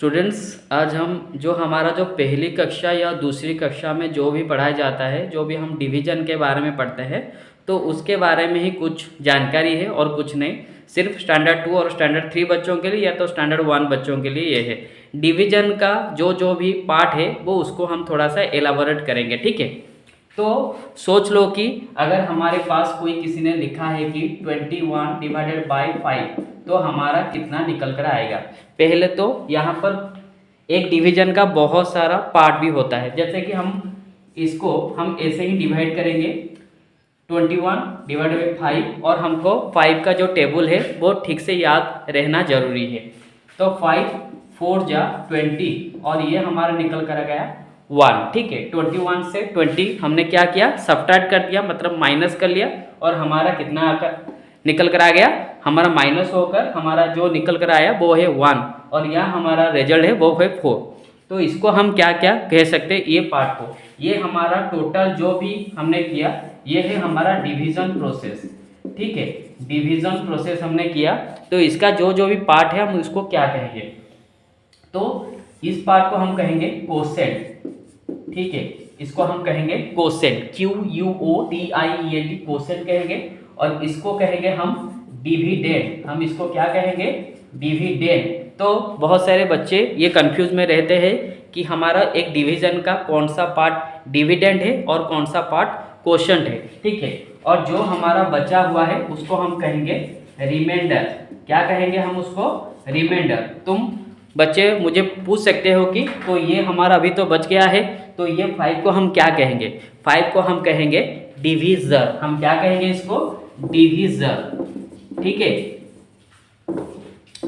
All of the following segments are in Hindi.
स्टूडेंट्स, आज हम जो हमारा जो पहली कक्षा या दूसरी कक्षा में जो भी पढ़ाया जाता है, जो भी हम डिवीज़न के बारे में पढ़ते हैं, तो उसके बारे में ही कुछ जानकारी है और कुछ नहीं। सिर्फ स्टैंडर्ड 2 और स्टैंडर्ड 3 बच्चों के लिए या तो स्टैंडर्ड 1 बच्चों के लिए ये है। डिवीज़न का जो भी पार्ट है वो उसको हम थोड़ा सा एलाबोरेट करेंगे, ठीक है। तो सोच लो कि अगर हमारे पास कोई किसी ने लिखा है कि 21 डिवाइडेड बाई 5, तो हमारा कितना निकल कर आएगा। पहले तो यहाँ पर एक डिवीजन का बहुत सारा पार्ट भी होता है, जैसे कि हम ऐसे ही डिवाइड करेंगे 21 डिवाइडेड बाई 5, और हमको 5 का जो टेबल है वो ठीक से याद रहना जरूरी है। तो 5 4 जा 20 और ये हमारा निकल कर आ गया 1, ठीक है। 21 से 20 हमने क्या किया, सब्ट्रैक्ट कर दिया, मतलब माइनस कर लिया, और हमारा कितना आकर निकल कर आ गया, हमारा माइनस होकर हमारा जो निकल कर आया वो है 1, और यहाँ हमारा रिजल्ट है वो है 4। तो इसको हम क्या क्या कह सकते हैं, ये पार्ट को, ये हमारा टोटल जो भी हमने किया ये है हमारा डिवीजन प्रोसेस, ठीक है। डिवीजन प्रोसेस हमने किया, तो इसका जो भी पार्ट है हम इसको क्या कहेंगे, तो इस पार्ट को हम कहेंगे कोसेंट, ठीक है। इसको हम कहेंगे कोसेंट, QUOTIENT, कोसेंट कहेंगे। और इसको कहेंगे हम डिविडेंड, हम इसको क्या कहेंगे, डिविडेंड। तो बहुत सारे बच्चे ये कंफ्यूज में रहते हैं कि हमारा एक डिवीजन का कौन सा पार्ट डिविडेंड है और कौन सा पार्ट कोशेंट है, ठीक है। और जो हमारा बचा हुआ है उसको हम कहेंगे रिमाइंडर। क्या कहेंगे हम उसको, रिमाइंडर। तुम बच्चे मुझे पूछ सकते हो कि तो ये हमारा अभी तो बच गया है, तो ये 5 को हम क्या कहेंगे, 5 को हम कहेंगे डिवीजर। हम क्या कहेंगे इसको, डिवीजर, ठीक है,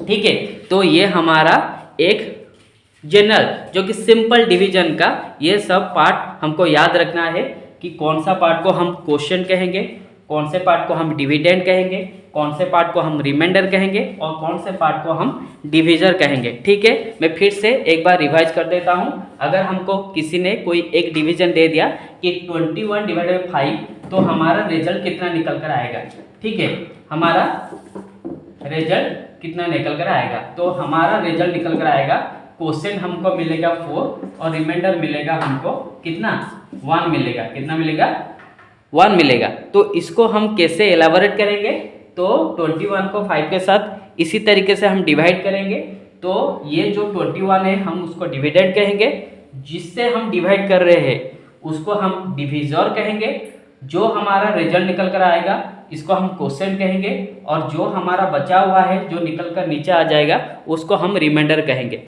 ठीक है। तो ये हमारा एक जनरल जो कि सिंपल डिवीजन का ये सब पार्ट हमको याद रखना है कि कौन सा पार्ट को हम क्वोशिएंट कहेंगे, कौन से पार्ट को हम डिविडेंड कहेंगे, कौन से पार्ट को हम रिमाइंडर कहेंगे, और कौन से पार्ट को हम डिवीजर कहेंगे, ठीक है। मैं फिर से एक बार रिवाइज कर देता हूँ। अगर हमको किसी ने कोई एक डिवीजन दे दिया कि 21 डिवाइडेड बाई 5, तो हमारा रिजल्ट कितना निकल कर आएगा, ठीक है। हमारा रिजल्ट कितना निकल कर आएगा, तो हमारा रिजल्ट निकल कर आएगा, क्वोशिएंट हमको मिलेगा 4 और रिमाइंडर मिलेगा हमको कितना, 1 मिलेगा। कितना मिलेगा, 1 मिलेगा। तो इसको हम कैसे एलाबोरेट करेंगे, तो 21 को 5 के साथ इसी तरीके से हम डिवाइड करेंगे। तो ये जो 21 है हम उसको डिविडेंड कहेंगे, जिससे हम डिवाइड कर रहे हैं उसको हम डिवीजर कहेंगे। जो हमारा रिजल्ट निकल कर आएगा इसको हम क्वोशिएंट कहेंगे, और जो हमारा बचा हुआ है जो निकल कर नीचे आ जाएगा उसको हम रिमाइंडर कहेंगे।